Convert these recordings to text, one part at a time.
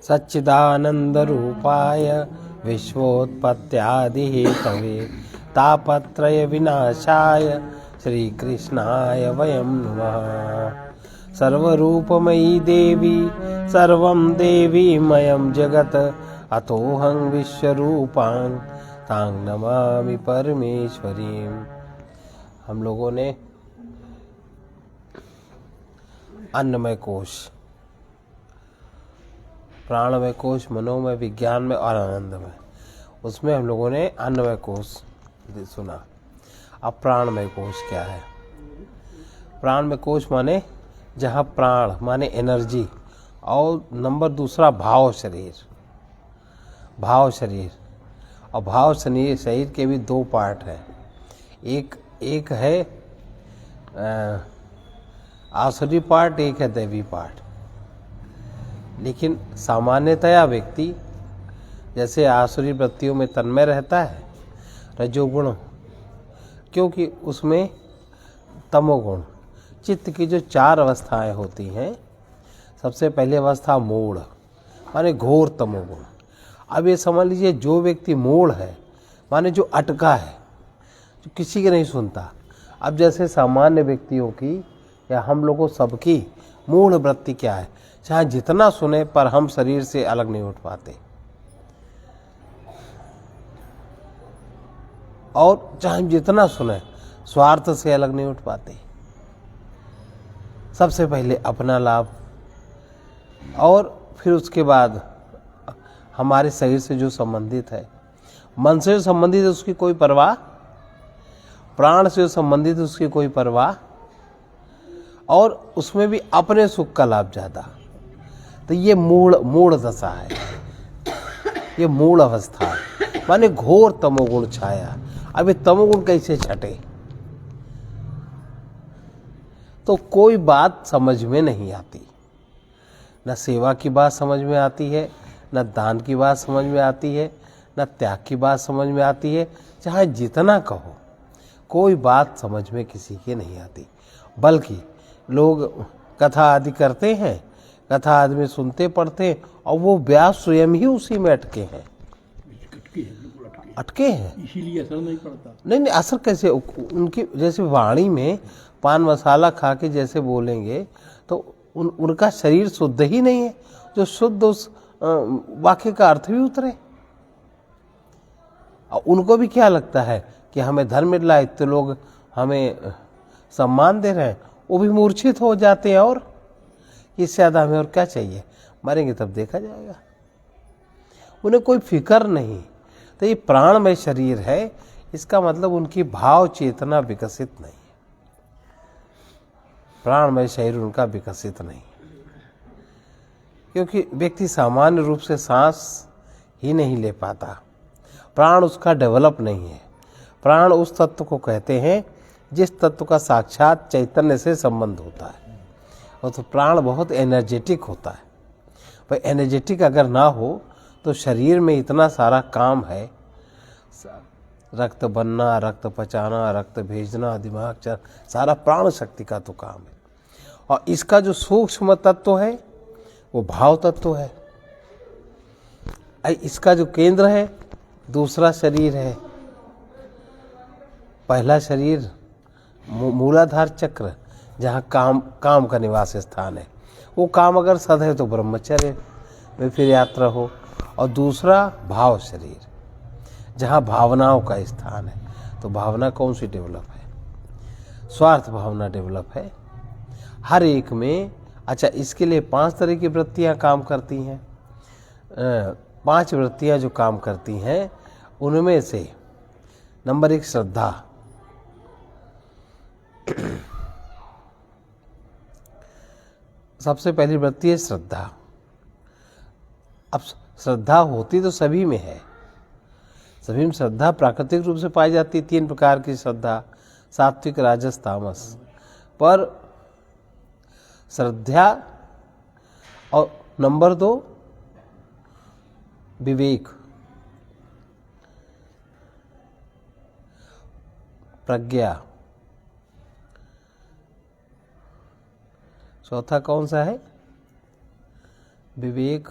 सच्चिदानंदरूपाय विश्वोत्पत्त्यादिहेतवे तापत्रय विनाशाय श्रीकृष्णाय वयं नमः। सर्वरूपमयी देवी सर्वं देवीमयं जगत् अतोऽहं विश्वरूपां तां नमामि परमेश्वरीं। हम लोगों ने अन्नमय कोश, प्राणमय कोश, मनोमय, विज्ञानमय और आनंदमय, उसमें हम लोगों ने अन्नमय कोश सुना। अब प्राणमय कोश क्या है? प्राणमय कोश माने जहाँ प्राण माने एनर्जी और नंबर दूसरा भाव शरीर। भाव शरीर और भाव शरीर के भी दो पार्ट हैं। एक है आसुरी पार्ट, एक है दैवी पार्ट। लेकिन सामान्यतया व्यक्ति जैसे आसुरी वृत्तियों में तन्मय रहता है, रजोगुण, क्योंकि उसमें तमोगुण, चित्त की जो 4 अवस्थाएं होती हैं। सबसे पहली अवस्था मूढ़ माने घोर तमोगुण। अब ये समझ लीजिए जो व्यक्ति मूढ़ है माने जो अटका है, जो किसी की नहीं सुनता। अब जैसे सामान्य व्यक्तियों की या हम लोगों सबकी मूढ़ वृत्ति क्या है? चाहे जितना सुने पर हम शरीर से अलग नहीं उठ पाते, और चाहे जितना सुने स्वार्थ से अलग नहीं उठ पाते। सबसे पहले अपना लाभ, और फिर उसके बाद हमारे शरीर से जो संबंधित है, मन से जो संबंधित है उसकी कोई परवाह, प्राण से जो संबंधित है उसकी कोई परवाह, और उसमें भी अपने सुख का लाभ ज्यादा। तो ये मूढ़ दशा है, ये मूढ़ अवस्था है, माने घोर तमोगुण छाया। अब ये तमोगुण कैसे छटे? तो कोई बात समझ में नहीं आती, न सेवा की बात समझ में आती है, न दान की बात समझ में आती है, न त्याग की बात समझ में आती है। चाहे जितना कहो कोई बात समझ में किसी की नहीं आती। बल्कि लोग कथा आदि करते हैं, कथा आदि में सुनते पढ़ते, और वो व्यास स्वयं ही उसी में अटके हैं, अटके हैं, इसीलिए असर नहीं पड़ता। नहीं, असर कैसे? उनकी जैसे वाणी में पान मसाला खा के जैसे बोलेंगे तो उनका शरीर शुद्ध ही नहीं है, जो शुद्ध उस वाक्य का अर्थ भी उतरे। और उनको भी क्या लगता है कि हमें धर्म मिल रहा है, इतने लोग हमें सम्मान दे रहे हैं, वो भी मूर्छित हो जाते हैं। और इससे ज़्यादा हमें और क्या चाहिए? मरेंगे तब देखा जाएगा। उन्हें कोई फिक्र नहीं। तो ये प्राणमय शरीर है, इसका मतलब उनकी भाव चेतना विकसित नहीं। प्राणमय शरीर उनका विकसित नहीं, क्योंकि व्यक्ति सामान्य रूप से सांस ही नहीं ले पाता। प्राण उसका डेवलप नहीं है। प्राण उस तत्व को कहते हैं जिस तत्व का साक्षात चैतन्य से संबंध होता है। और तो प्राण बहुत एनर्जेटिक होता है। भाई एनर्जेटिक अगर ना हो तो शरीर में इतना सारा काम है, रक्त बनना, रक्त पचाना, रक्त भेजना, दिमाग चल, सारा प्राण शक्ति का तो काम है। और इसका जो सूक्ष्म तत्व है वो भाव तत्व है। इसका जो केंद्र है दूसरा शरीर है। पहला शरीर मूलाधार चक्र, जहाँ काम का निवास स्थान है। वो काम अगर सद है तो ब्रह्मचर्य में फिर यात्रा हो। और दूसरा भाव शरीर, जहाँ भावनाओं का स्थान है। तो भावना कौन सी डेवलप है? स्वार्थ भावना डेवलप है हर एक में। अच्छा, इसके लिए 5 तरह की वृत्तियाँ काम करती हैं। 5 वृत्तियाँ जो काम करती हैं उनमें से नंबर 1 श्रद्धा। सबसे पहली वृत्ति है श्रद्धा। अब श्रद्धा होती तो सभी में है, सभी में श्रद्धा प्राकृतिक रूप से पाई जाती है। 3 प्रकार की श्रद्धा, सात्विक, राजस, तामस। पर श्रद्धा और नंबर 2 विवेक, प्रज्ञा। चौथा कौन सा है? विवेक,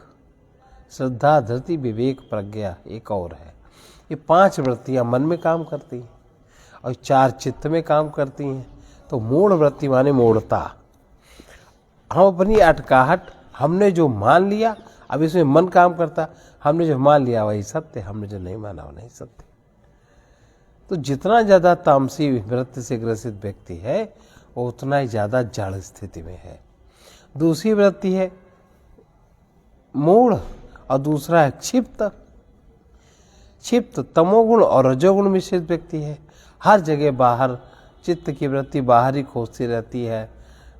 श्रद्धा, धृति, विवेक, प्रज्ञा एक और है। ये 5 वृत्तियां मन में काम करती हैं और 4 चित्त में काम करती हैं। तो मूढ़ वृत्ति माने मूढ़ता। हम अपनी अटकाहट, हमने जो मान लिया, अब इसमें मन काम करता, हमने जो मान लिया वही सत्य, हमने जो नहीं माना वो नहीं सत्य। तो जितना ज़्यादा तामसी वृत्ति से ग्रसित व्यक्ति है वो उतना ही ज़्यादा जड़ स्थिति में है। दूसरी वृत्ति है मूढ़ और दूसरा है क्षिप्त। क्षिप्त तमोगुण और रजोगुण मिश्रित व्यक्ति है। हर जगह बाहर चित्त की वृत्ति बाहर ही खोजती रहती है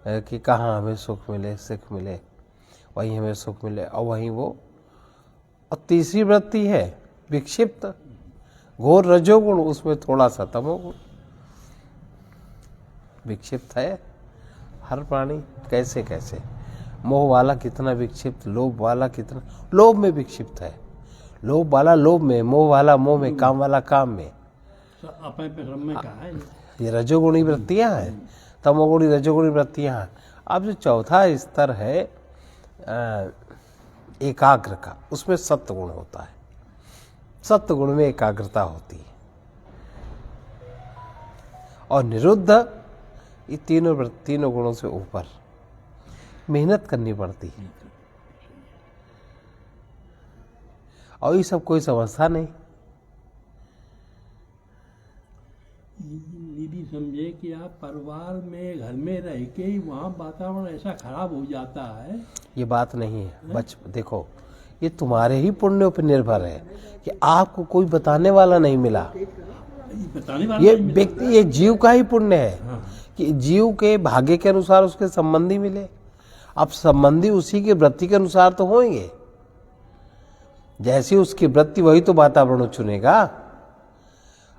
कि कहाँ हमें सुख मिले, सुख मिले, वहीं हमें सुख मिले, और वहीं वो। और तीसरी वृत्ति है विक्षिप्त, घोर रजोगुण, उसमें थोड़ा सा तमोगुण। विक्षिप्त है हर प्राणी। कैसे कैसे? मोह वाला कितना विक्षिप्त, लोभ वाला कितना, लोभ में विक्षिप्त है, लोभ वाला लोभ में, मोह वाला मोह में, काम वाला काम में। ये रजोगुणी वृत्तियां हैं, तमोगुणी रजोगुणी वृत्तियां हैं। अब जो चौथा स्तर है एकाग्र का, उसमें सत्व गुण होता है। सत्व गुण में एकाग्रता होती है। और निरुद्ध, ये तीनों गुणों से ऊपर मेहनत करनी पड़ती है। और ये सब कोई समझता नहीं। दीदी समझे कि आप परिवार में घर में रह के ही वहाँ वातावरण ऐसा खराब हो जाता है। ये बात नहीं है। देखो, ये तुम्हारे ही पुण्यों पर निर्भर है कि आपको कोई बताने वाला नहीं मिला। बताने वाला ये व्यक्ति, ये जीव का ही पुण्य है कि जीव के भाग्य के अनुसार उसके संबंधी मिले। अब संबंधी उसी की वृत्ति के अनुसार तो होंगे। जैसे उसकी वृत्ति वही तो वातावरण चुनेगा,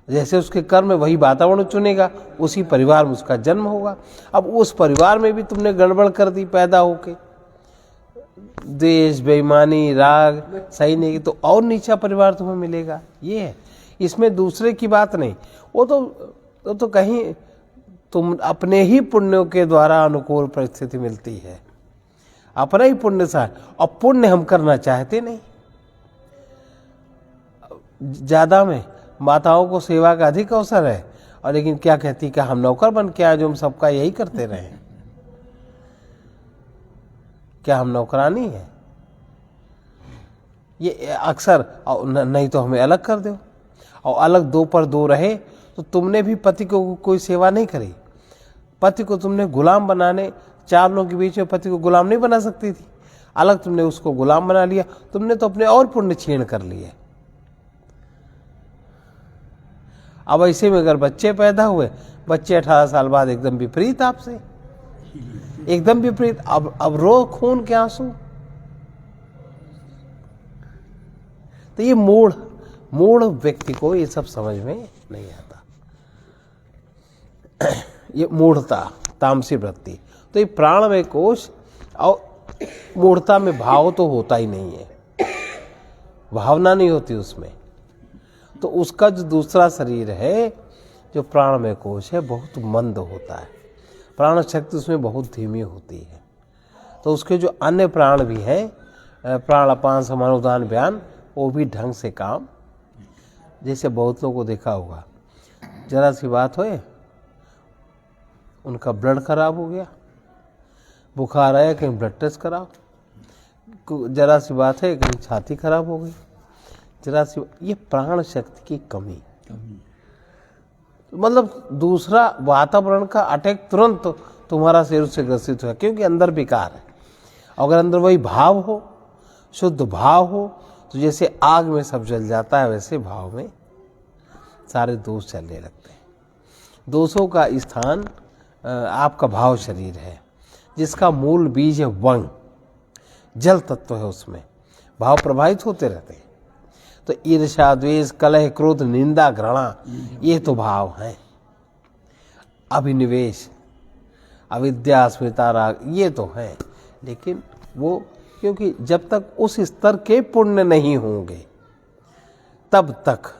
जैसे उसके कर्म वही वातावरण चुनेगा, उसी परिवार में उसका जन्म होगा। अब उस परिवार में भी तुमने गड़बड़ कर दी पैदा होके, द्वेष, बेईमानी, राग सही नहीं, तो और नीचा परिवार तुम्हें मिलेगा। ये है, इसमें दूसरे की बात नहीं। वो तो कहीं तुम अपने ही पुण्यों के द्वारा अनुकूल परिस्थिति मिलती है, अपना ही पुण्य सा। और पुण्य हम करना चाहते नहीं। ज्यादा में माताओं को सेवा का अधिक अवसर है, और लेकिन क्या कहती कि हम नौकर बन के आए जो हम सबका यही करते रहे। क्या हम नौकरानी है? ये अक्सर, नहीं तो हमें अलग कर दो, और अलग 2 पर 2 रहे। तो तुमने भी पति को कोई सेवा नहीं करी। पति को तुमने गुलाम बनाने, 4 लोगों के बीच में पति को गुलाम नहीं बना सकती थी, अलग तुमने उसको गुलाम बना लिया। तुमने तो अपने और पुण्य छीण कर लिए। अब ऐसे में अगर बच्चे पैदा हुए, बच्चे 18 साल बाद एकदम विपरीत आपसे, एकदम विपरीत। अब रो खून के आंसू। तो ये मूढ़ व्यक्ति को ये सब समझ में नहीं आता। ये मूढ़ता, तामसी वृत्ति। तो ये प्राणमय कोश, और मूढ़ता में भाव तो होता ही नहीं है, भावना नहीं होती उसमें। तो उसका जो दूसरा शरीर है, जो प्राणमय कोश है, बहुत मंद होता है। प्राण शक्ति उसमें बहुत धीमी होती है। तो उसके जो अन्य प्राण भी हैं, प्राण, अपान, समान, उदान, व्यान, वो भी ढंग से काम। जैसे बहुत लोगों को देखा होगा, जरा सी बात होए, उनका ब्लड खराब हो गया, बुखार आया, कहीं ब्लड टेस्ट कराओ। जरा सी बात है, कहीं छाती खराब हो गई, जरा सी, ये प्राण शक्ति की कमी। मतलब दूसरा वातावरण का अटैक तुरंत तुम्हारा शरीर से ग्रसित हुआ, क्योंकि अंदर विकार है। अगर अंदर वही भाव हो, शुद्ध भाव हो, तो जैसे आग में सब जल जाता है, वैसे भाव में सारे दोष चलने लगते हैं। दोषों का स्थान आपका भाव शरीर है, जिसका मूल बीज है वंग, जल तत्व है। उसमें भाव प्रभावित होते रहते हैं। तो ईर्ष्या, द्वेष, कलह, क्रोध, निंदा, घृणा, ये तो भाव हैं। अभिनिवेश, अविद्या, अस्मिता, राग, ये तो हैं। लेकिन वो, क्योंकि जब तक उस स्तर के पुण्य नहीं होंगे, तब तक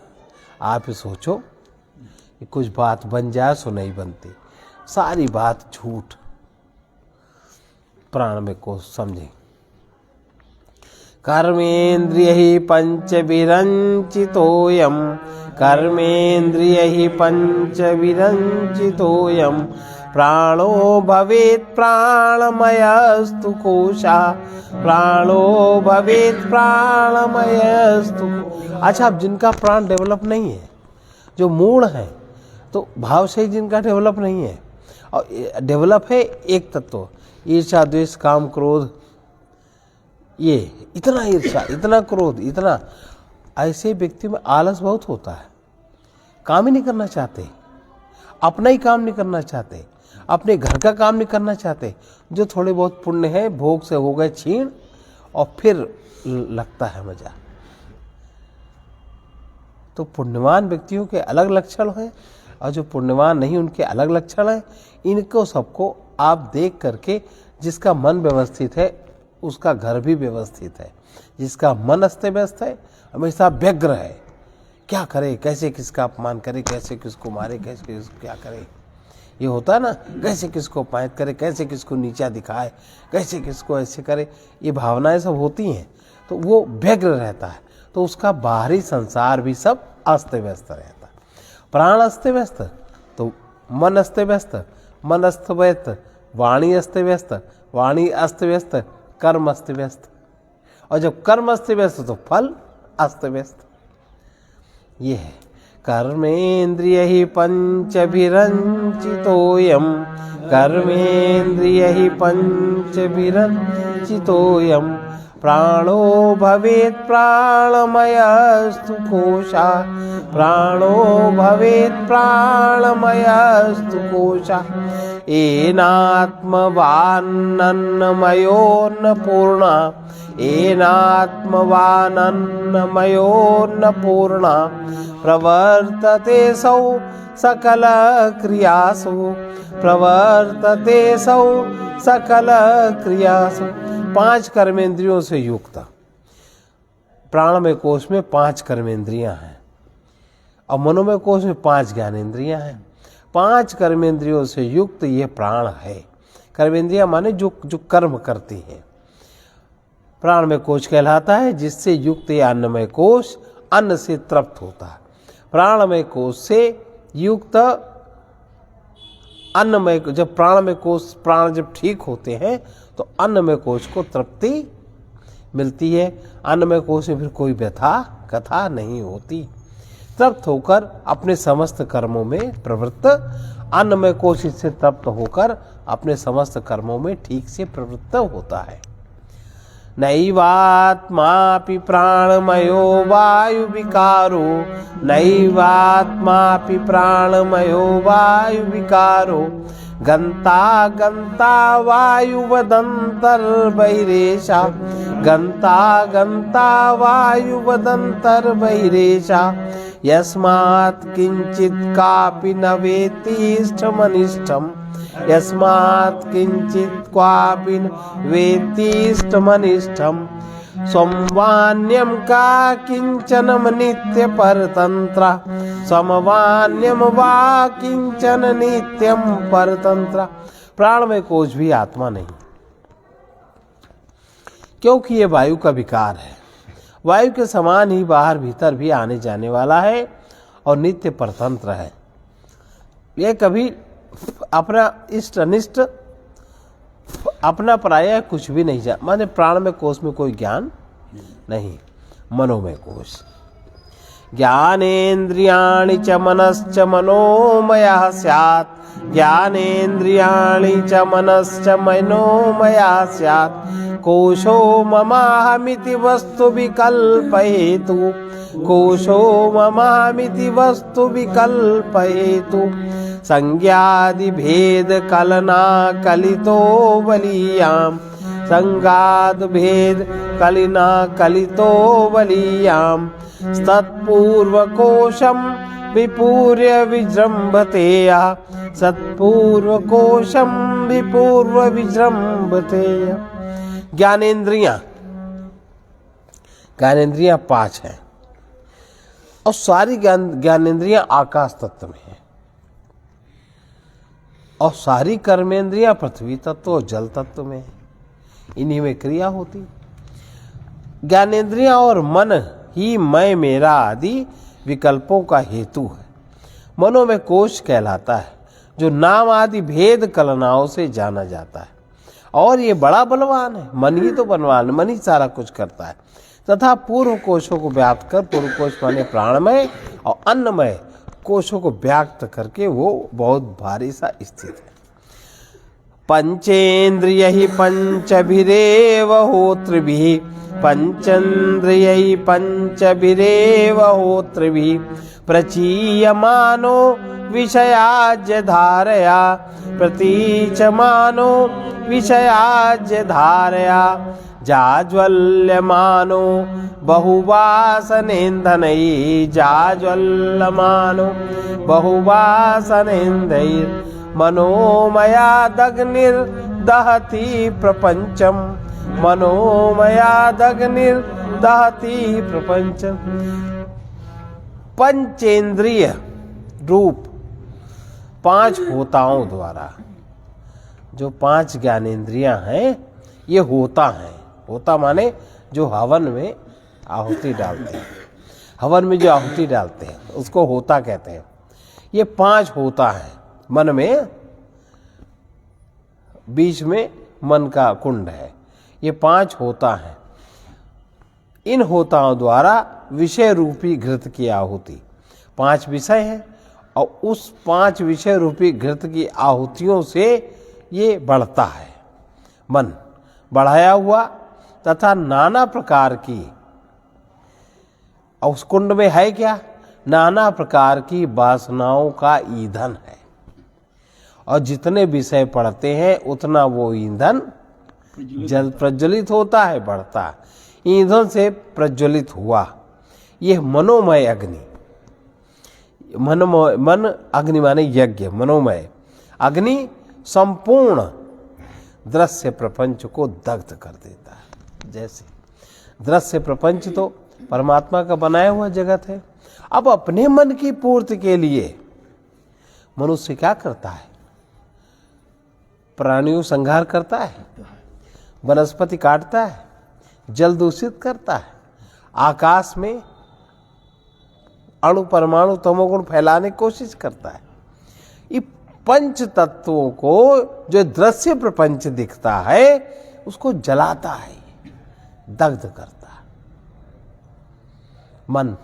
आप सोचो कि कुछ बात बन जाए सो नहीं बनती, सारी बात झूठ। प्राण में को समझे, कर्मेन्द्रिय ही पंच विरंचितोयम, कर्मेन्द्रिय ही पंच विरंचितोयम, प्राणो भवेत् प्राणमयस्तु कोशा, प्राणो भवेत् प्राणमयस्तु। अच्छा, अब जिनका प्राण डेवलप नहीं है, जो मूढ़ है, तो भाव से जिनका डेवलप नहीं है, और डेवलप है एक तत्व, ईर्ष्या द्वेष काम क्रोध, ये इतना ईर्ष्या, इतना क्रोध, इतना, ऐसे व्यक्ति में आलस बहुत होता है, काम ही नहीं करना चाहते, अपना ही काम नहीं करना चाहते, अपने घर का काम नहीं करना चाहते। जो थोड़े बहुत पुण्य है भोग से हो गए छीण, और फिर लगता है मजा। तो पुण्यवान व्यक्तियों के अलग लक्षण हैं, और जो पुण्यवान नहीं उनके अलग लक्षण हैं। इनको सबको आप देख करके, जिसका मन व्यवस्थित है उसका घर भी व्यवस्थित है, जिसका मन अस्त व्यस्त है, हमेशा व्यग्र है, क्या करे, कैसे किसका अपमान करे, कैसे किसको मारे, कैसे किसको क्या करे, ये होता है ना, कैसे किसको अपमानित करे, कैसे किसको नीचा दिखाए, कैसे किसको ऐसे करे, ये भावनाएं सब होती हैं। तो वो व्यग्र रहता है, तो उसका बाहरी संसार भी सब अस्त व्यस्त रहता है। प्राण अस्त व्यस्त तो मन अस्त व्यस्त, मन अस्त व्यस्त वाणी अस्त व्यस्त, वाणी अस्त व्यस्त कर्म अस्त व्यस्त, और जब कर्म अस्त व्यस्त तो फल अस्त व्यस्त। ये है कर्मेन्द्रिय ही पंच विरंचितोयम, कर्मेन्द्रिय ही पंच विरंचितोयम, प्राणो भवेत् प्राणमयस्तु कोशा, प्राणो भवेत् प्राणमयस्तु कोशा, येनात्मवानन्नमयोऽन्नपूर्णा, येनात्मवानन्नमयोऽन्नपूर्णा, प्रवर्तते सौ सकल क्रियासु, प्रवर्तते सौ सकल क्रियासु। 5 कर्मेंद्रियों से युक्त, प्राणमय कोश में 5 कर्मेंद्रियां हैं, और मनोमय कोश में 5 ज्ञानेंद्रियां हैं। 5 कर्मेंद्रियों से युक्त ये प्राण है। कर्मेंद्रियां माने जो जो कर्म करती हैं। प्राणमय कोश कहलाता है जिससे युक्त ये अन्नमय कोश अन्न से तृप्त होता है। प्राणमय कोश से युक्त अन्नमय, जब प्राणमय कोश, प्राण जब ठीक होते हैं तो अन्नमय कोश को तृप्ति मिलती है। अन्नमय कोश में फिर कोई व्यथा कथा नहीं होती। तृप्त होकर अपने समस्त कर्मों में प्रवृत्त, अन्नमय कोश से तृप्त होकर अपने समस्त कर्मों में ठीक से प्रवृत्त होता है। नैवात्मापि प्राणमयो वायु विकारो, नैवात्मापि प्राणमयो वायु विकारो, गंता गंता वायुवदंतर्बहिरेशा, गंता गंता वायुवदंतर्बहिरेशा, यस्मात् किंचित् कापि न वेत्तीष्टमनिष्टम्, यस्मात् किंचित् क्वापि न वेत्तीष्टमनिष्टम्, संवान्यम का किंचन नित्य परतंत्र, समवान्यम वा किंचन नित्यम परतंत्र। प्राण में कोश भी आत्मा नहीं, क्योंकि ये वायु का विकार है। वायु के समान ही बाहर भीतर भी आने जाने वाला है और नित्य परतंत्र है। ये कभी अपना इष्ट अनिष्ट, अपना पराया कुछ भी नहीं जान, माने प्राण में कोश में कोई ज्ञान नहीं। मनोमय कोश, ज्ञानेन्द्रियाणि च मनश्च मनोमयः स्यात्, ज्ञानेन्द्रियाणि च मनश्च मनोमयः स्यात्, कोशो ममाहमिति वस्तु विकल्पयेतु, कोशो ममाहमिति वस्तु विकल्पयेतु, संज्ञादि भेद कलना कलितो बलीयाम, संगाद भेद कलिना कलितो बलीयाम, सत्पूर्वकोशम विपूर्य विजृंभतेया, सत्पूर्वकोशम विपूर्व विजृंभतेया। ज्ञानेन्द्रियां, ज्ञानेन्द्रियां 5 हैं और सारी ज्ञानेन्द्रियां आकाश तत्व में है, और सारी कर्मेंद्रियां पृथ्वी तत्व और जल तत्व में है। इन्हीं में क्रिया होती। ज्ञानेंद्रियां और मन ही मैं मेरा आदि विकल्पों का हेतु है। मनो में कोश कहलाता है, जो नाम आदि भेद कलनाओं से जाना जाता है, और ये बड़ा बलवान है। मन ही तो बलवान है, मन ही सारा कुछ करता है। तथा पूर्व कोशों को व्याप्त कर, पूर्व कोश माने प्राणमय और अन्नमय कोशों को व्याप्त करके वो बहुत भारी सा स्थित है। पंचेन्द्रिय ही पंचभिरेव होतृभिः, पंचेन्द्रिय पंचभिरेव होतृभिः, प्रचीयमानो विषयाज्य धारया, प्रतीचमानो विषयाज्य धारया, जाज्वल्यमानो बहुवासनेन्दनैः, जाज्वल्यमानो बहुवासनेन्दैः, मनोमयादग्निर्दहति प्रपंचम, मनोमयादग्निर्दहति प्रपंचम। पंचेंद्रिय रूप पांच होताओं द्वारा, जो पांच ज्ञानेंद्रियां हैं, ये होता हैं। होता माने जो हवन में आहुति डालते हैं, हवन में जो आहुति डालते हैं उसको होता कहते हैं। ये पांच होता है। मन में बीच में मन का कुंड है, ये पांच होता है। इन होताओं द्वारा विषय रूपी घृत की आहुति, पांच विषय हैं, और उस पांच विषय रूपी घृत की आहुतियों से ये बढ़ता है। मन बढ़ाया हुआ तथा नाना प्रकार की, और उस कुंड में है क्या? नाना प्रकार की वासनाओं का ईंधन है, और जितने विषय पढ़ते हैं उतना वो ईंधन जल प्रज्वलित होता है, बढ़ता है। ईंधन से प्रज्वलित हुआ यह मनोमय अग्नि, मन अग्नि माने यज्ञ, मनोमय अग्नि संपूर्ण दृश्य प्रपंच को दग्ध कर देता है। जैसे दृश्य प्रपंच तो परमात्मा का बनाया हुआ जगत है। अब अपने मन की पूर्ति के लिए मनुष्य क्या करता है? प्राणियों संहार करता है, वनस्पति काटता है, जल दूषित करता है, आकाश में अणु परमाणु तमोगुण फैलाने की कोशिश करता है। ये पंच तत्वों को जो दृश्य प्रपंच दिखता है उसको जलाता है, दग्ध करता है मन।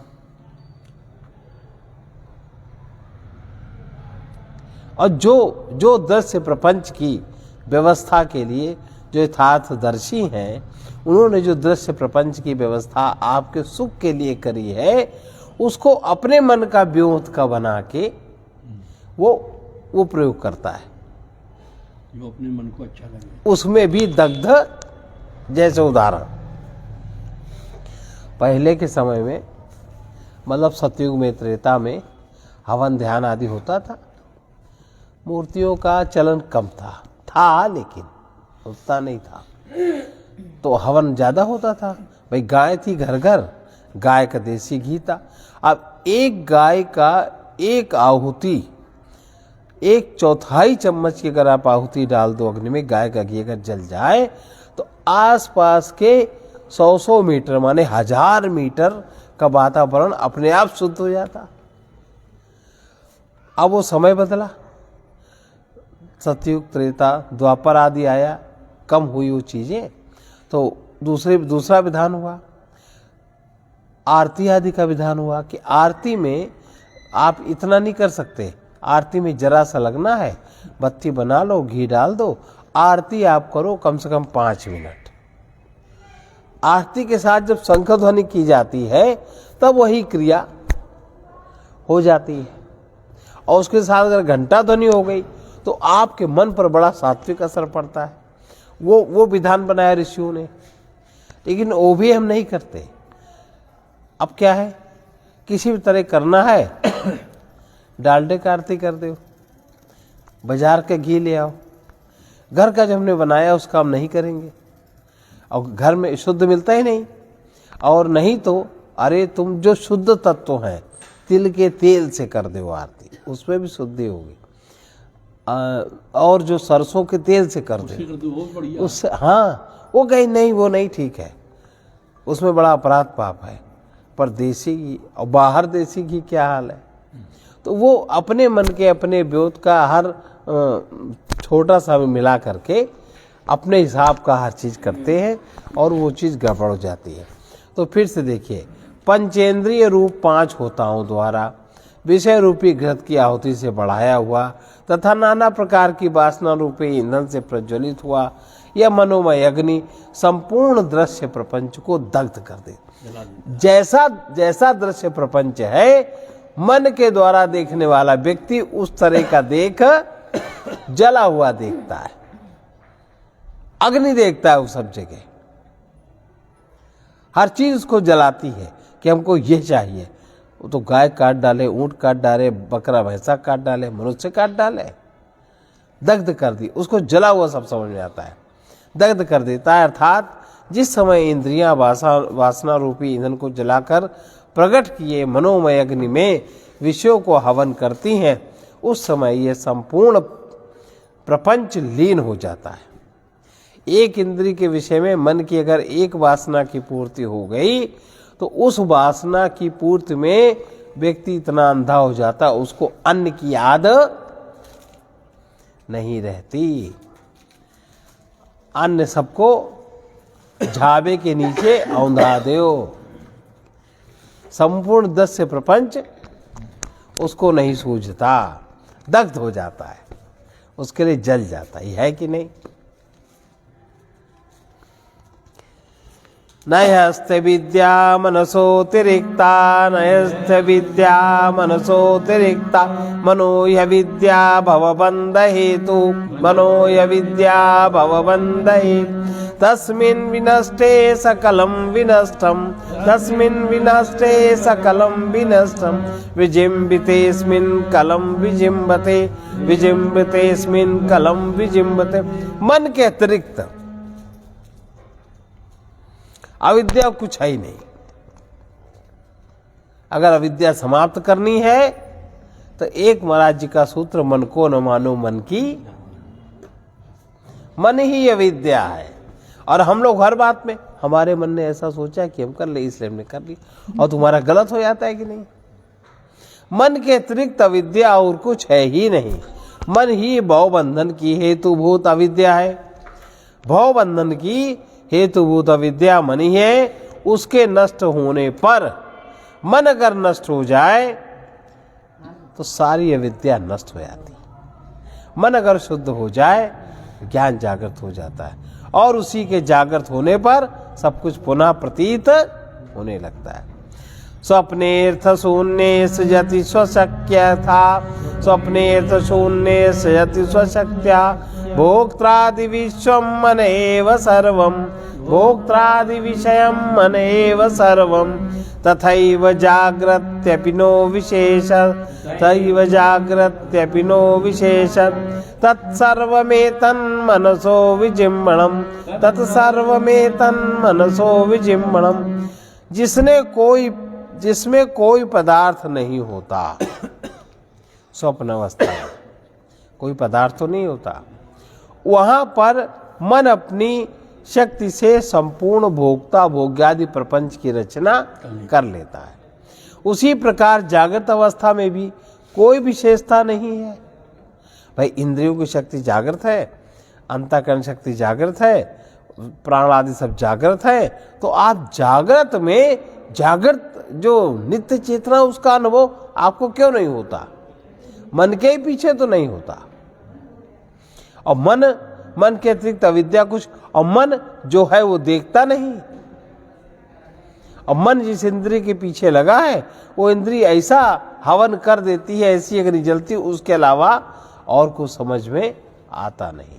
और जो दृश्य प्रपंच की व्यवस्था के लिए जो यथार्थदर्शी हैं, उन्होंने जो दृश्य प्रपंच की व्यवस्था आपके सुख के लिए करी है, उसको अपने मन का व्योत का बना के वो प्रयोग करता है, जो अपने मन को अच्छा लगे। उसमें भी दग्ध। जैसे उदाहरण, पहले के समय में, मतलब सतयुग में, त्रेता में हवन ध्यान आदि होता था। मूर्तियों का चलन कम था लेकिन उतना नहीं था, तो हवन ज्यादा होता था। भाई गाय थी घर घर, गाय का देसी घी था। अब एक गाय का एक आहुति, 1/4 चम्मच की अगर आप आहुति डाल दो अग्नि में, गाय का घी अगर जल जाए तो आसपास के 100 मीटर माने 1000 मीटर का वातावरण अपने आप शुद्ध हो जाता। अब वो समय बदला, सतयुग त्रेता द्वापर आदि आया, कम हुई वो चीजें, तो दूसरा विधान हुआ, आरती आदि का विधान हुआ कि आरती में आप इतना नहीं कर सकते, आरती में जरा सा लगना है, बत्ती बना लो, घी डाल दो, आरती आप करो कम से कम 5 मिनट। आरती के साथ जब शंख ध्वनि की जाती है तब वही क्रिया हो जाती है, और उसके साथ अगर घंटा ध्वनि हो गई तो आपके मन पर बड़ा सात्विक असर पड़ता है। वो विधान बनाया ऋषियों ने, लेकिन वो भी हम नहीं करते। अब क्या है, किसी भी तरह करना है, डालडे का आरती कर दो, बाजार का घी ले आओ, घर का जो हमने बनाया उसका हम नहीं करेंगे, और घर में शुद्ध मिलता ही नहीं। और नहीं तो अरे तुम जो शुद्ध तत्व हैं, तिल के तेल से कर दो आरती, उसमें भी शुद्धि होगी। और जो सरसों के तेल से कर दे उससे, हाँ, वो कहीं नहीं, वो नहीं ठीक है। उसमें बड़ा अपराध पाप है। पर देसी घी और बाहर देसी घी क्या हाल है। तो वो अपने मन के अपने व्योत का हर छोटा सा मिला करके अपने हिसाब का हर चीज़ करते हैं और वो चीज़ गड़बड़ हो जाती है। तो फिर से देखिए, पंचेंद्रिय रूप 5 होताओं द्वारा विषय रूपी घृत की आहुति से बढ़ाया हुआ तथा नाना प्रकार की वासना रूपी ईंधन से प्रज्वलित हुआ यह मनोमय अग्नि संपूर्ण दृश्य प्रपंच को दग्ध कर दे। जैसा जैसा दृश्य प्रपंच है, मन के द्वारा देखने वाला व्यक्ति उस तरह का देख जला हुआ देखता है, अग्नि देखता है। उस सब जगह हर चीज उसको जलाती है कि हमको ये चाहिए। वो तो गाय काट डाले, ऊंट काट डाले, बकरा भैंसा काट डाले, मनुष्य काट डाले, दग्ध कर दी। उसको जला हुआ सब समझ में आता है, दग्ध कर देता है। अर्थात जिस समय इंद्रियां वासना रूपी ईंधन को जलाकर प्रकट किए मनोमय अग्नि में विषयों को हवन करती हैं, उस समय यह संपूर्ण प्रपंच लीन हो जाता है। एक इंद्री के विषय में मन की अगर एक वासना की पूर्ति हो गई तो उस वासना की पूर्ति में व्यक्ति इतना अंधा हो जाता, उसको अन्न की याद नहीं रहती। अन्न सबको झाबे के नीचे औंधा दो। संपूर्ण दस्य प्रपंच उसको नहीं सूझता, दग्ध हो जाता है, उसके लिए जल जाता है कि नहीं। नयस्ते विद्या मनसोतिरिक्ता, नयस्ते विद्या मनसोतिरिक्ता, मनो य विद्या भवबन्ध हेतु, मनो य विद्या भवबन्ध हेतु। तस्मिन् विनष्टे सकलं विनष्टं, तस्मिन् विनष्टे सकलं विनष्टं, विजिम्बितेऽस्मिन् कलं विजिम्बते, विजिम्बितेऽस्मिन् कलं विजिम्बते। मन के अतिरिक्त अविद्या कुछ है ही नहीं। अगर अविद्या समाप्त करनी है तो एक महाराज जी का सूत्र, मन को न मानो मन की, मन ही अविद्या है। और हम लोग हर बात में हमारे मन ने ऐसा सोचा कि हम कर ले इसलिए हमने कर ली, और तुम्हारा गलत हो जाता है कि नहीं। मन के अतिरिक्त अविद्या और कुछ है ही नहीं। मन ही भवबंधन की हेतुभूत अविद्या है। भवबंधन की हेतुभूत अविद्या मन ही है। उसके नष्ट होने पर, मन अगर नष्ट हो जाए तो सारी अविद्या नष्ट हो जाती। मन अगर शुद्ध हो जाए, ज्ञान जागृत हो जाता है, और उसी के जागृत होने पर सब कुछ पुनः प्रतीत होने लगता है। स्वप्नेर्थ शून्ये सृजति स्वशक्य था, स्वप्नेर्थ शून्ये सृजति स्वशक्त्या, भोक्त्रादि विश्वं मन एव सर्वं, भोक्त्रादि विषयं मन एव सर्वं, तथैव जाग्रत्यपि नो विशेष, तथैव जाग्रत्यपि नो विशेष, तत्सर्वमेतन्मनसो विजिह्वणं, तत्सर्वमेतन्मनसो विजिह्वणं। जिसमें कोई पदार्थ नहीं होता, स्वप्न अवस्था कोई पदार्थ तो नहीं होता, वहां पर मन अपनी शक्ति से संपूर्ण भोक्ता भोग्यादि प्रपंच की रचना कर लेता है। उसी प्रकार जागृत अवस्था में भी कोई विशेषता नहीं है। भाई इंद्रियों की शक्ति जागृत है, अंतःकरण शक्ति जागृत है, प्राण आदि सब जागृत है, तो आप जागृत में जागृत जो नित्य चेतना उसका अनुभव आपको क्यों नहीं होता। मन के ही पीछे तो नहीं होता। और मन के अतिरिक्त अविद्या कुछ, और मन जो है वो देखता नहीं। और मन जिस इंद्रिय के पीछे लगा है वो इंद्रिय ऐसा हवन कर देती है, ऐसी अग्नि जलती, उसके अलावा और कुछ समझ में आता नहीं।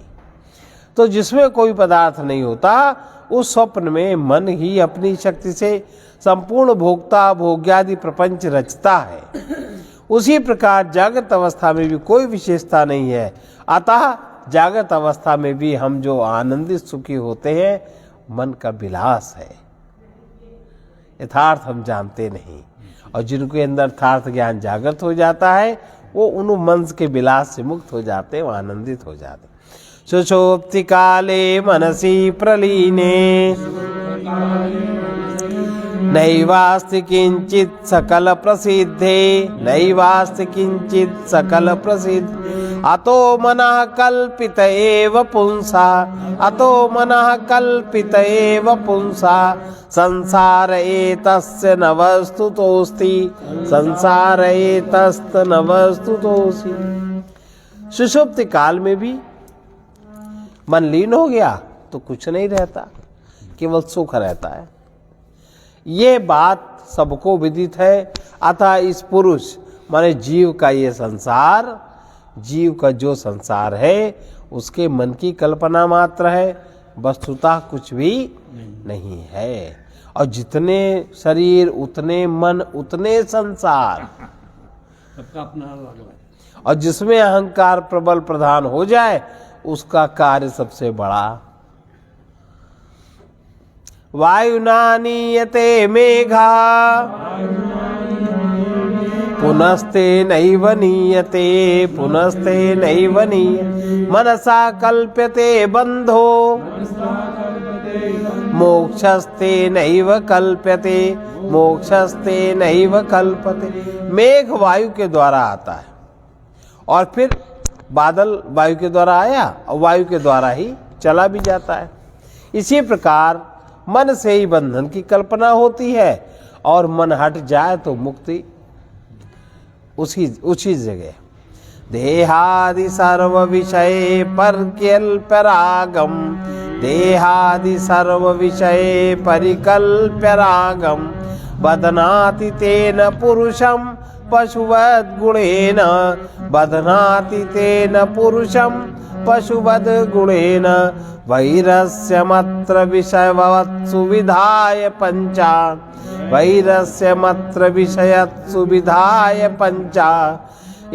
तो जिसमें कोई पदार्थ नहीं होता, उस स्वप्न में मन ही अपनी शक्ति से संपूर्ण भोक्ता भोग्यादि प्रपंच रचता है। उसी प्रकार जागृत अवस्था में भी कोई विशेषता नहीं है। अतः जागृत अवस्था में भी हम जो आनंदित सुखी होते हैं, मन का विलास है, यथार्थ हम जानते नहीं। और जिनके अंदर यथार्थ ज्ञान जागृत हो जाता है, वो उन मन के विलास से मुक्त हो जाते हैं, वो आनंदित हो जाते। सुषुप्ति काले मनसि प्रलीने, नैवास्ति किंचित सकल प्रसिद्धे, नैवास्ति किंचित सकल प्रसिद्ध। अतो मनः कल्पित एव पुंसा, अतो मनः कल्पित एव पुंसा। संसार एतस्य न वस्तुतोऽस्ति, संसार एतस्त न वस्तुतोऽस्ति। सुषुप्ति काल में भी मन लीन हो गया तो कुछ नहीं रहता, केवल सुख रहता है। ये बात सबको विदित है। अतः इस पुरुष माने जीव का ये संसार, जीव का जो संसार है उसके मन की कल्पना मात्र है, वस्तुतः कुछ भी नहीं है। और जितने शरीर उतने मन उतने संसार, सबका अपना अलग है। और जिसमें अहंकार प्रबल प्रधान हो जाए उसका कार्य सबसे बड़ा। वायुना नीयते मेघा, पुनस्ते नैव नीयते, पुनस्ते नैव नीयते। मनसा कल्प्यते बंधो, मोक्षस्ते नैव कल्प्यते, मोक्षस्ते नैव कल्पते। मेघ वायु के द्वारा आता है और फिर बादल वायु के द्वारा आया और वायु के द्वारा ही चला भी जाता है। इसी प्रकार मन से ही बंधन की कल्पना होती है और मन हट जाए तो मुक्ति उसी जगह। देहादि सर्व विषय परिकल्प्यरागम, देहादि सर्व विषय परिकल्प्यरागम। बध्नाति तेन पुरुषम पशुवद गुणेन, बध्नाति तेन पुरुषम पशुवद गुणेन। वैरस्यमत्र विषयवत्सु विधाय पंचा, वैरस्यमत्र विषयत्सु विधाय पंचा।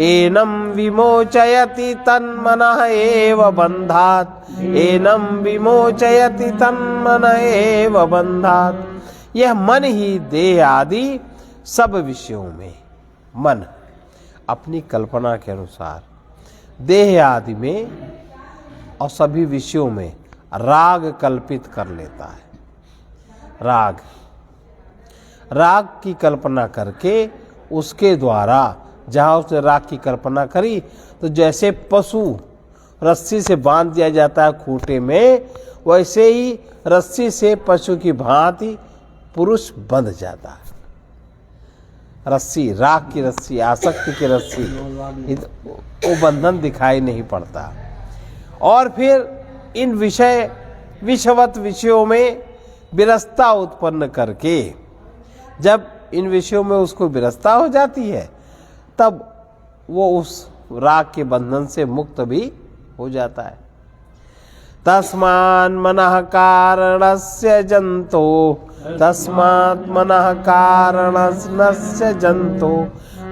एनं विमोचयति तन्मनः एव बन्धात्, एनं विमोचयति तन्मनः एव बन्धात्। यह मन ही देह आदि सब विषयों में, मन अपनी कल्पना के अनुसार देह आदि में और सभी विषयों में राग कल्पित कर लेता है। राग, राग की कल्पना करके उसके द्वारा जहाँ उसने राग की कल्पना करी तो जैसे पशु रस्सी से बांध दिया जाता है खूंटे में, वैसे ही रस्सी से पशु की भांति पुरुष बंध जाता है। रस्सी, राग की रस्सी, आसक्ति की रस्सी, वो बंधन दिखाई नहीं पड़ता। और फिर इन विषवत विषयों में विरसता उत्पन्न करके जब इन विषयों में उसको विरसता हो जाती है तब वो उस राग के बंधन से मुक्त भी हो जाता है। तस्मान् मनः कारणस्य जंतो, तस्मात् मनः कारणस्य जंतो।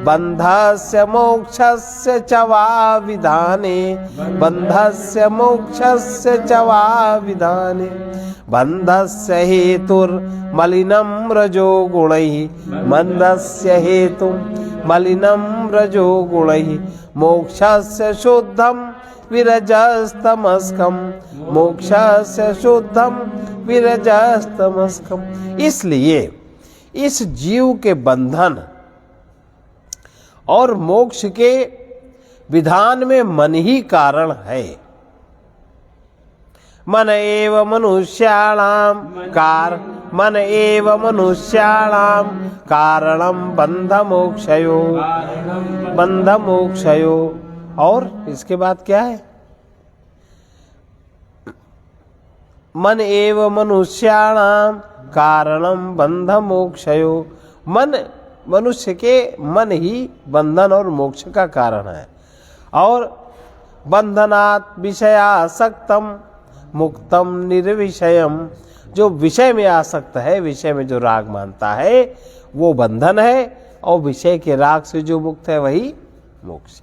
बंधस्य मोक्षस्य च वा विधाने, बंधस्य मोक्षस्य च वा विधाने। बंधस्य हेतुर्मलिनं रजो गुणैः, बंधस्य हेतुर्मलिनं रजो गुणैः। मोक्षस्य शुद्धं विरजस्तमस्कम, मोक्षस्य शुद्धम विरजस्तमस्कम। इसलिए इस जीव के बंधन और मोक्ष के विधान में मन ही कारण है। मन एव मनुष्याणाम मन एव मनुष्याणाम कारणम बंध मोक्षयो, बंध मोक्षयो। और इसके बाद क्या है? मन एव मनुष्याणाम कारणम बंध मोक्षयो। मन, मनुष्य के मन ही बंधन और मोक्ष का कारण है। और बंधनात् विषयासक्तम मुक्तम निर्विषयम। जो विषय में आसक्त है, विषय में जो राग मानता है वो बंधन है, और विषय के राग से जो मुक्त है वही मोक्ष।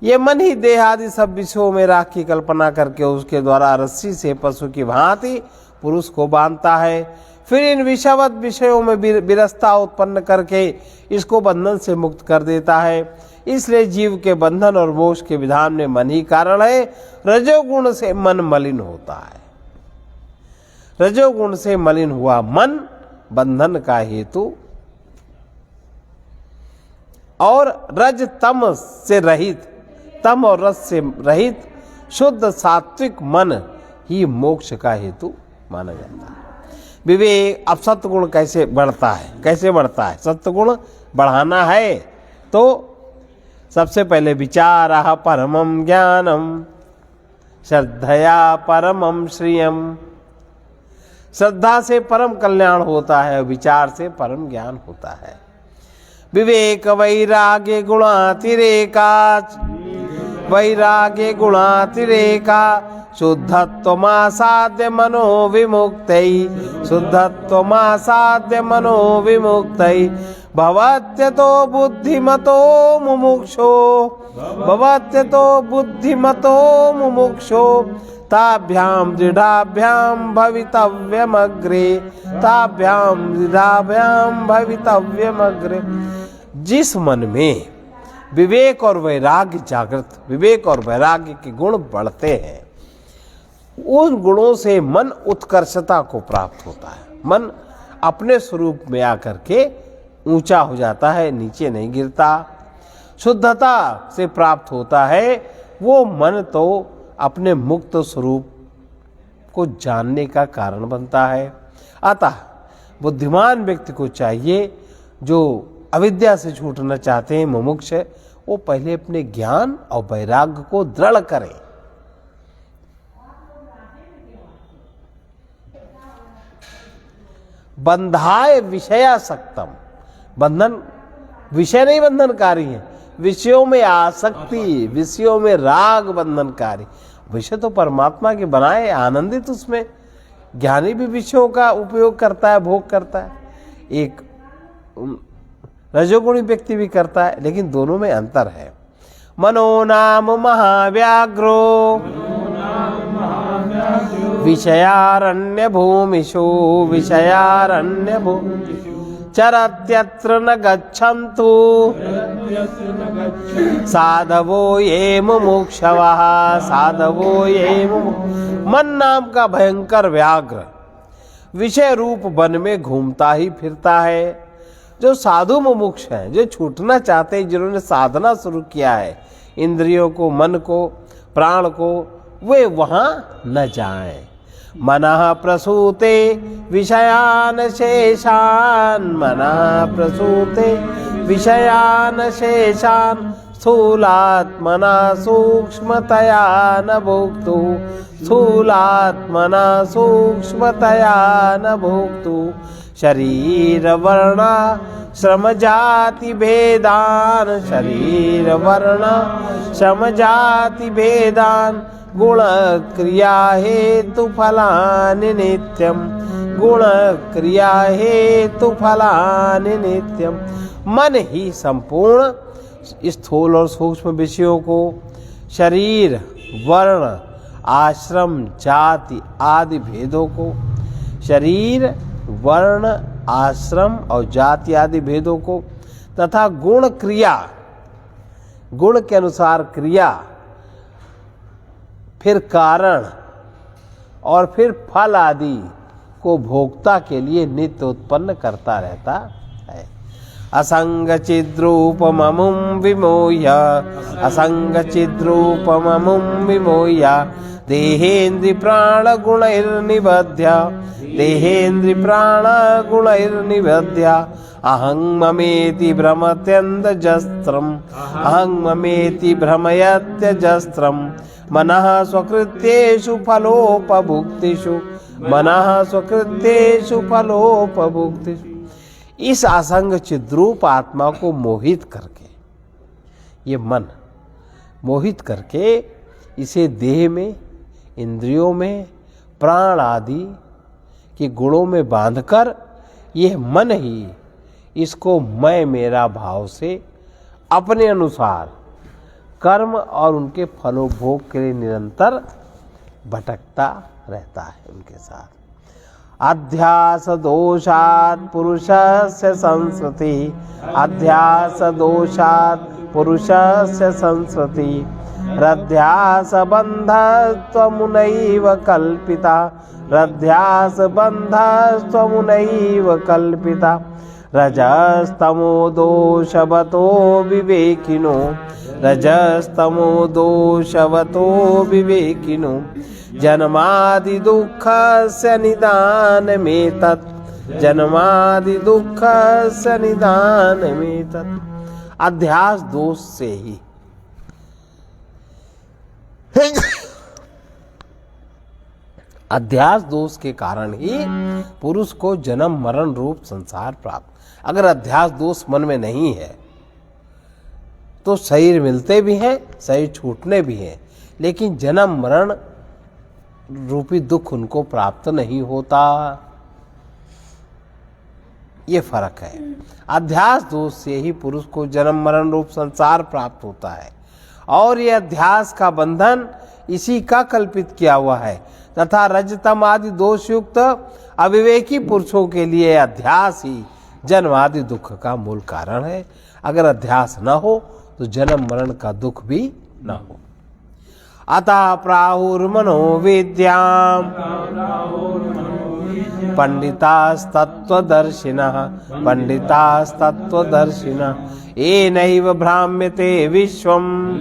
ये मन ही देह आदि सब विषयों में राग की कल्पना करके उसके द्वारा रस्सी से पशु की भांति पुरुष को बांधता है। फिर इन विषयवत विषयों में विरसता उत्पन्न करके इसको बंधन से मुक्त कर देता है। इसलिए जीव के बंधन और मोक्ष के विधान में मन ही कारण है। रजोगुण से मन मलिन होता है। रजोगुण से मलिन हुआ मन बंधन का हेतु और रज तम से रहित, तम और रज से रहित शुद्ध सात्विक मन ही मोक्ष का हेतु माना जाता है। विवेक, अब सत्वगुण कैसे बढ़ता है? कैसे बढ़ता है? सत्वगुण बढ़ाना है तो सबसे पहले विचारः परमं ज्ञानम, श्रद्धया परमं श्रियम। श्रद्धा से परम कल्याण होता है, विचार से परम ज्ञान होता है। विवेक वैराग्य गुणातिरेकात्, वैराग्य गुणातिरेका शुद्धत्वमासाद्य मनो विमुक्तै, शुद्धत्वमासाद्य मनो विमुक्तै भवत्यतो बुद्धिमतो मुमुक्षो, भवत्यतो बुद्धिमतो मुमुक्षो ताभ्याम दृढ़ाभ्याम भवितव्यमग्रे, ताभ्याम दृढ़ाभ्याम भवितव्यमग्रे। जिस मन में विवेक और वैराग्य जागृत, विवेक और वैराग्य के गुण बढ़ते हैं, उन गुणों से मन उत्कर्षता को प्राप्त होता है। मन अपने स्वरूप में आकर के ऊंचा हो जाता है, नीचे नहीं गिरता। शुद्धता से प्राप्त होता है वो मन, तो अपने मुक्त स्वरूप को जानने का कारण बनता है। अतः बुद्धिमान व्यक्ति को चाहिए, जो अविद्या से छूटना चाहते हैं, मुमुक्ष, वो पहले अपने ज्ञान और वैराग्य को दृढ़ करें। बंधाय विषयासक्तम, बंधन विषय नहीं बंधनकारी है, विषयों में आसक्ति, विषयों में राग बंधनकारी। विषय तो परमात्मा के बनाए, आनंदित उसमें। ज्ञानी भी विषयों का उपयोग करता है, भोग करता है, एक रजोगुणी व्यक्ति भी करता है, लेकिन दोनों में अंतर है। मनो नाम महाव्याघ्रो विषयारण्य भूमिषु, विषयारण्य भूमिषु चरत्यत्र न गच्छन्तु साधवो ये मुमुक्षवः, साधवो ये मुमुक्षवः। मन नाम का भयंकर व्याघ्र विषय रूप वन में घूमता ही फिरता है। जो साधु मुमुक्ष हैं, जो छूटना चाहते हैं, जिन्होंने साधना शुरू किया है, इंद्रियों को, मन को, प्राण को, वे वहां न जाएं। मनः प्रसूते विषयान शेषान, मनः प्रसूते विषयान शेषान स्थूलात्मना सूक्ष्मतया न भोक्तु, स्थूलात्मना सूक्ष्मतया न भोक्तु शरीर वर्ण श्रम जाति भेदान, शरीर वर्ण श्रम जाति भेदान गुण क्रिया हेतु फलानि नित्यम, गुण क्रिया हेतु फलानि नित्यम। मन ही संपूर्ण स्थूल और सूक्ष्म विषयों को, शरीर, वर्ण, आश्रम, जाति आदि भेदों को, शरीर, वर्ण, आश्रम और जाति आदि भेदों को तथा गुण क्रिया, गुण के अनुसार क्रिया, फिर कारण और फिर फल आदि को भोक्ता के लिए नित्य उत्पन्न करता रहता है। असंग चिद्रूपममुं विमोह्य, असंग चिद्रूपममुं विमोह्य देहेन्द्रि प्राण गुणैर्निबध्य, देहेन्द्रि प्राण गुणैर्निबध्य अहं ममेति भ्रमत्यन्दजस्त्रम्, अहं ममेति भ्रमयत्यजस्त्रम् मनः स्वकृत्येषु फलोपभुक्तिषु, मनः स्वकृत्येषु फलोपभुक्तिषु। इस असंग चिद्रूप आत्मा को मोहित करके, ये मन मोहित करके, इसे देह में, इंद्रियों में, प्राण आदि के गुणों में बांधकर, यह मन ही इसको मैं मेरा भाव से अपने अनुसार कर्म और उनके फलोभोग के लिए निरंतर भटकता रहता है उनके साथ। अध्यास दोषात् पुरुषस्य संस्कृति, अध्यास दोषात् पुरुषस्य संस्कृति रध्यास बन्धत्वमुनैव कल्पिता, रध्यास बन्धस्त्वमुनैव कल्पिता रजस्तमो दोषवतो विवेकिनो रजस्तमो दोषवतो विवेकिनो जन्मादि दुःखस्य निदानमेतत् जन्मादि दुःखस्य निदानमेतत्। अध्यास दोष से ही अध्यास दोष के कारण ही पुरुष को जन्म मरण रूप संसार प्राप्त। अगर अध्यास दोष मन में नहीं है तो शरीर मिलते भी हैं, शरीर छूटने भी हैं, लेकिन जन्म मरण रूपी दुख उनको प्राप्त नहीं होता। ये फर्क है। अध्यास दोष से ही पुरुष को जन्म मरण रूप संसार प्राप्त होता है और ये अध्यास का बंधन इसी का कल्पित किया हुआ है तथा रजतम आदि दोष युक्त अविवेकी पुरुषों के लिए अध्यास ही जन्म आदि दुख का मूल कारण है। अगर अध्यास न हो तो जन्म मरण का दुख भी न हो। अतः प्राहुर्मनोविद्याम् पंडितास्तत्त्वदर्शिनः येनैव भ्राम्यते विश्वम्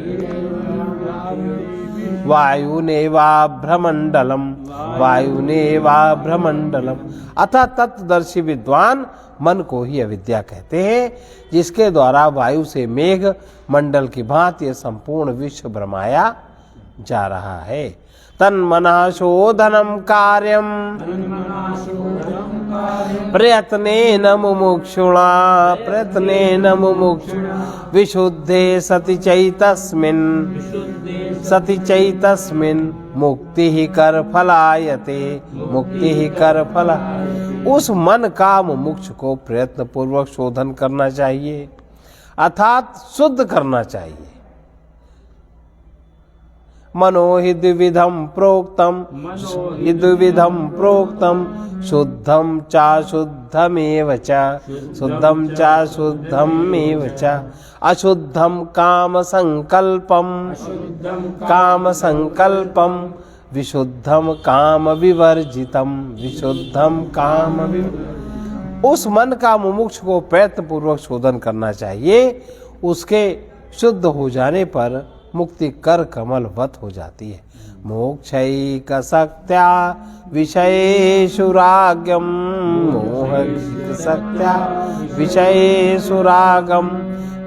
वायुनेवाभ्रमण्डलम्। अतः तत्वदर्शी विद्वान मन को ही अविद्या कहते हैं, जिसके द्वारा वायु से मेघ मंडल की भांति संपूर्ण विश्व भ्रमाया जा रहा है। तन्मनः शोधनं कार्यं प्रयत्नेन मुमुक्षु विशुद्धे सति चैतस्मिन् मुक्तिः करफला। उस मन का मुमुक्ष को प्रयत्न पूर्वक शोधन करना चाहिए अर्थात शुद्ध करना चाहिए। मनोहिद्विधम प्रोक्तम शुद्धम चा शुद्धमेव च अशुद्धम काम संकल्पम विशुद्धम काम विवर्जितम उस मन का मुमुक्ष को प्रयत्न पूर्वक शोधन करना चाहिए। उसके शुद्ध हो जाने पर मुक्ति कर कमलवत हो जाती है। मोक्षैक शक्त्या विषयेषु रागम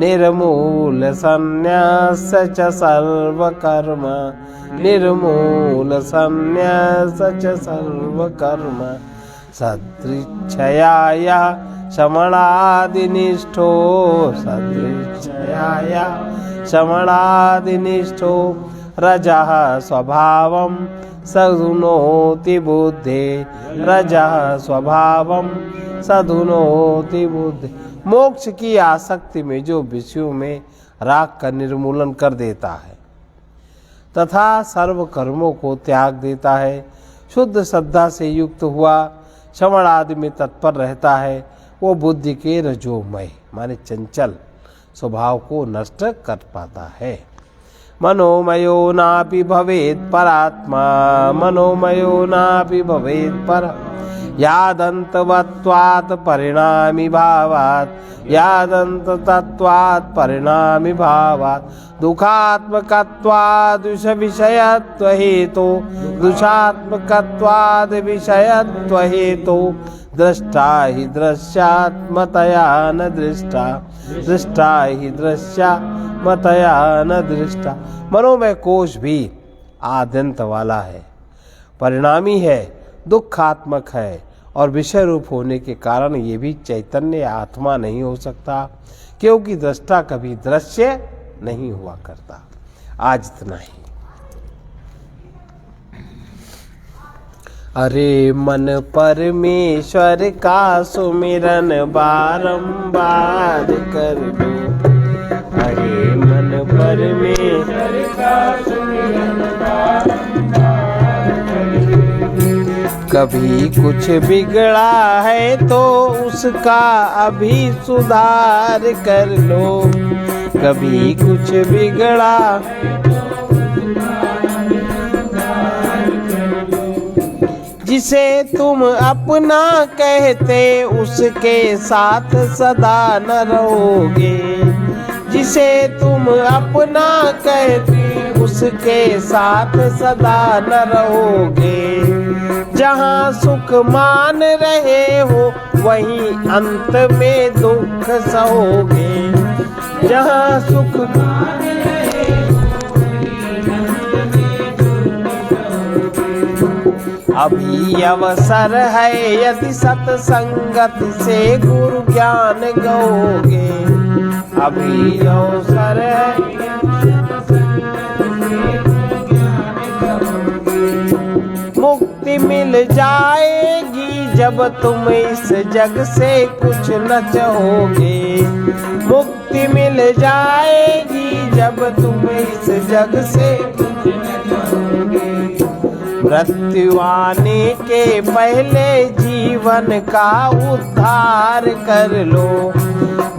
निर्मूल संन्यास च सर्वकर्म सदृच्छया शमणादिनिष्ठो रजः स्वभावं सधुनोति बुद्धे। मोक्ष की आसक्ति में जो विषयों में राग का निर्मूलन कर देता है तथा सर्व कर्मों को त्याग देता है, शुद्ध श्रद्धा से युक्त हुआ श्रवण आदि में तत्पर रहता है, वो बुद्धि के रजोमय माने चंचल स्वभाव को नष्ट कर पाता है। मनोमयो नापि भवेत् परात्मा यादन्तवत्वात् परिणामी भावात् दुःखात्मकत्वाद् विषयत्व हेतु दृष्टा हि दृश्यात्मतया न दृष्टा। मनोमय कोश भी आद्यंत वाला है, परिणामी है, दुखात्मक है और विषय रूप होने के कारण ये भी चैतन्य आत्मा नहीं हो सकता, क्योंकि दृष्टा कभी दृश्य नहीं हुआ करता। आज इतना ही। अरे मन परमेश्वर का सुमिरन बारंबार कर लो, अरे मन परमेश्वर का सुमिरन बारंबार कर लो। कभी कुछ बिगड़ा है तो उसका अभी सुधार कर लो, कभी कुछ बिगड़ा जिसे तुम अपना कहते उसके साथ सदा न रहोगे। जिसे तुम अपना कहते उसके साथ सदा न रहोगे। जहाँ सुख मान रहे हो वहीं अंत में दुख सहोगे। जहाँ सुख मान रहे हो अभी अवसर है यदि सत्संगत से गुरु ज्ञान गओगे। अभी अवसर है मुक्ति मिल जाएगी जब तुम इस जग से कुछ न चाहोगे। मुक्ति मिल जाएगी जब तुम इस जग से कुछ न चाहोगे। मृत्यु आने के पहले जीवन का उद्धार कर लो।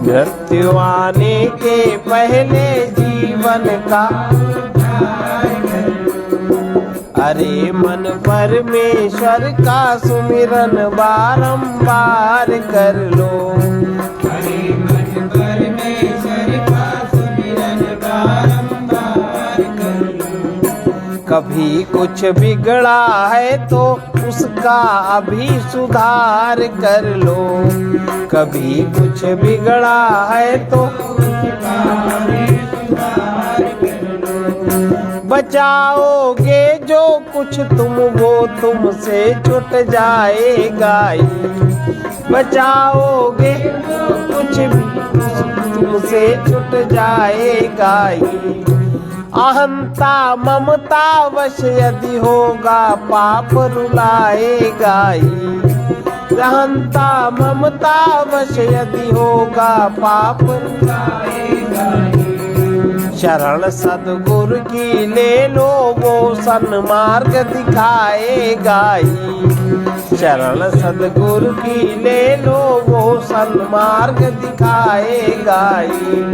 मृत्यु आने के पहले जीवन का उद्धार कर लो। अरे मन परमेश्वर का सुमिरन बारंबार कर लो। अरे मन परमेश्वर का सुमिरन बारंबार कर लो। कभी कुछ बिगड़ा है तो उसका अभी सुधार कर लो। कभी कुछ बिगड़ा है तो उसका अभी सुधार कर लो। बचाओगे जो कुछ तुम वो तुमसे छूट जाएगा ही। बचाओगे जो कुछ भी तुमसे छूट जाएगा ही। अहंता ममता वश यदि होगा पाप रुलाएगा ही। अहंता ममता वश यदि होगा पाप रुलाएगा ही। शरण सद्गुरु की ले लो वो सन्मार्ग दिखाएगा ही। शरण सद्गुरु की ले लो वो सन्मार्ग दिखाएगा ही।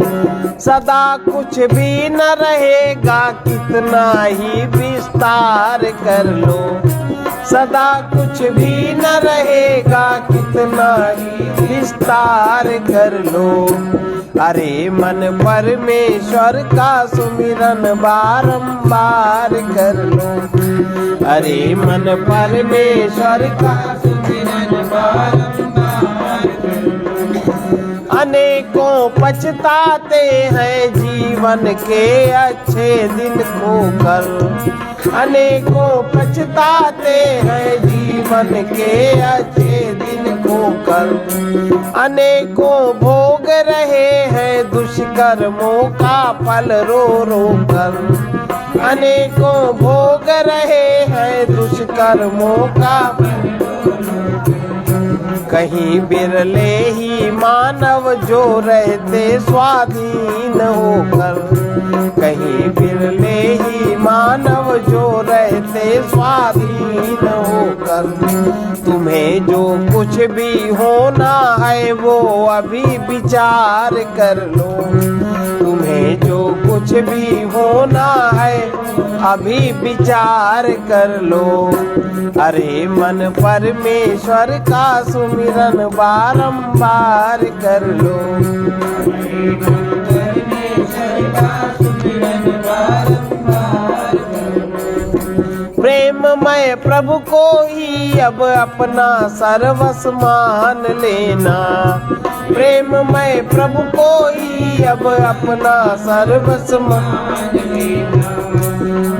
सदा कुछ भी न रहेगा कितना ही विस्तार कर लो। सदा कुछ भी न रहेगा कितना ही विस्तार कर लो। अरे मन परमेश्वर का सुमिरन बारंबार कर लो। अरे मन परमेश्वर का सुमिरन बारंबार कर लो। अनेकों पछताते हैं जीवन के अच्छे दिन खोकर। अनेकों पछताते हैं जीवन के अच्छे दिन खोकर। अनेकों भोग रहे हैं दुष्कर्मों का फल रो रो कर। अनेकों भोग रहे हैं दुष्कर्मों का फल रो रो कर। कहीं बिरले ही मानव जो रहते स्वाधीन होकर। कहीं बिरले ही मानव जो रहते स्वाधीन होकर। तुम्हें जो कुछ भी होना है वो अभी विचार कर लो। तुम्हें जो कुछ भी होना है अभी विचार कर लो। अरे मन परमेश्वर का सुमिरन बारंबार कर लो। प्रेममय प्रभु को ही अब अपना सर्वस्व मान लेना। प्रेममय प्रभु को ही अब अपना सर्वस्व मान लेना।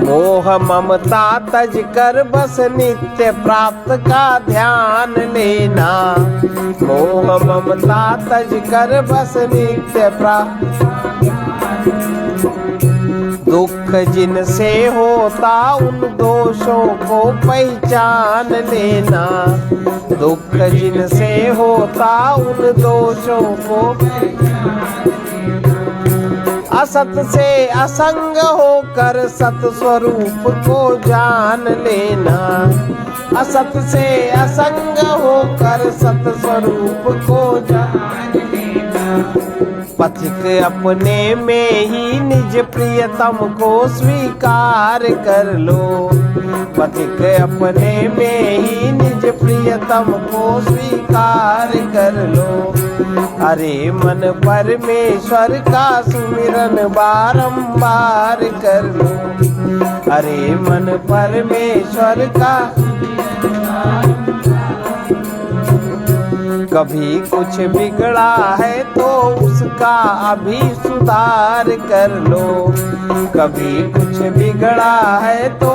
मोह ममता तज कर बस नित्य प्राप्त का ध्यान लेना। मोह ममता तज कर बस नित्य प्राप्त। दुख जिनसे होता उन दोषों को पहचान लेना। दुख जिनसे होता उन दोषों को पहचान लेना। असत से असंग होकर सत स्वरूप को जान लेना। असत से असंग होकर सत स्वरूप को जान लेना। पथ पथिक अपने में ही निज प्रियतम को स्वीकार कर लो। पथिक अपने में ही निज प्रियतम को स्वीकार कर लो। अरे मन परमेश्वर का सुमिरन बारंबार कर लो। अरे मन परमेश्वर का कभी कुछ बिगड़ा है तो उसका अभी सुधार कर लो। कभी कुछ बिगड़ा है तो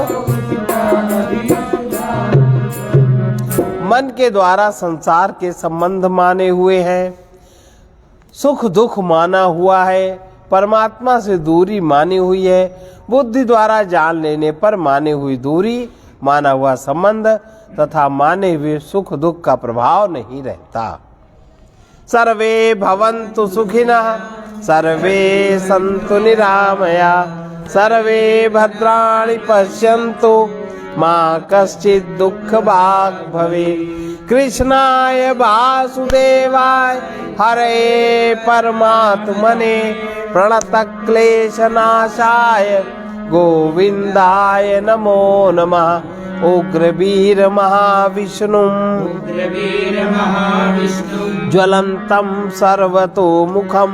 मन के द्वारा संसार के संबंध माने हुए हैं, सुख दुख माना हुआ है, परमात्मा से दूरी मानी हुई है, बुद्धि द्वारा जान लेने पर माने हुई दूरी, माना हुआ संबंध तथा माने हुए सुख दुख का प्रभाव नहीं रहता। सर्वे भवन्तु सुखिनः, सर्वे सन्तु निरामया, सर्वे भद्राणि पश्यन्तु, मा कश्चित् दुःखभाग् भवेत्। कृष्णाय वासुदेवाय हरे परमात्मने प्रणतक्लेशनाशाय गोविन्दाय नमो नमः। उग्रवीर महाविष्णु ज्वलन्तं सर्वतोमुखं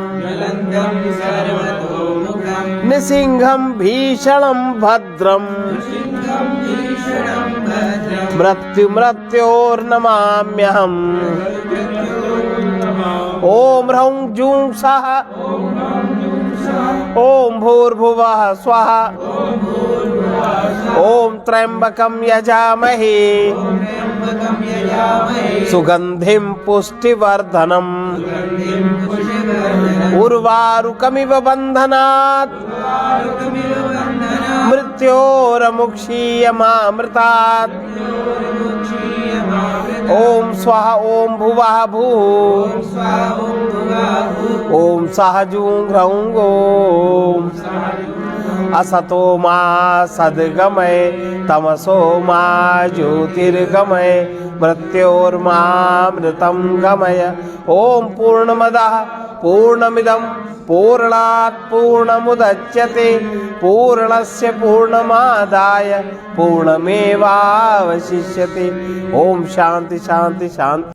निसिंहं भीषणं भद्रं मृत्योर्नमाम्यहम्। ॐ ह्रौं जूं सः ॐ भूर्भुवः स्वः ॐ त्र्यंबकं यजामहे सुगंधिं पुष्टिवर्धनम्। उर्वारुकमिव बन्धनात् मृत्योर्मुक्षीयमामृतात्। ॐ स्वः ॐ भुवः भूः ॐ सः जूं ह्रौं गोम्। असतो मा सद्गमय तमसो मा ज्योतिर्गमय मृत्योर्मामृतं गमय। ॐ पूर्णमदः पूर्णमिदं पूर्णात् पूर्णमुदच्यते पूर्णस्य पूर्णमादाय पूर्णमेवावशिष्यते। ॐ शान्ति शान्ति शान्ति।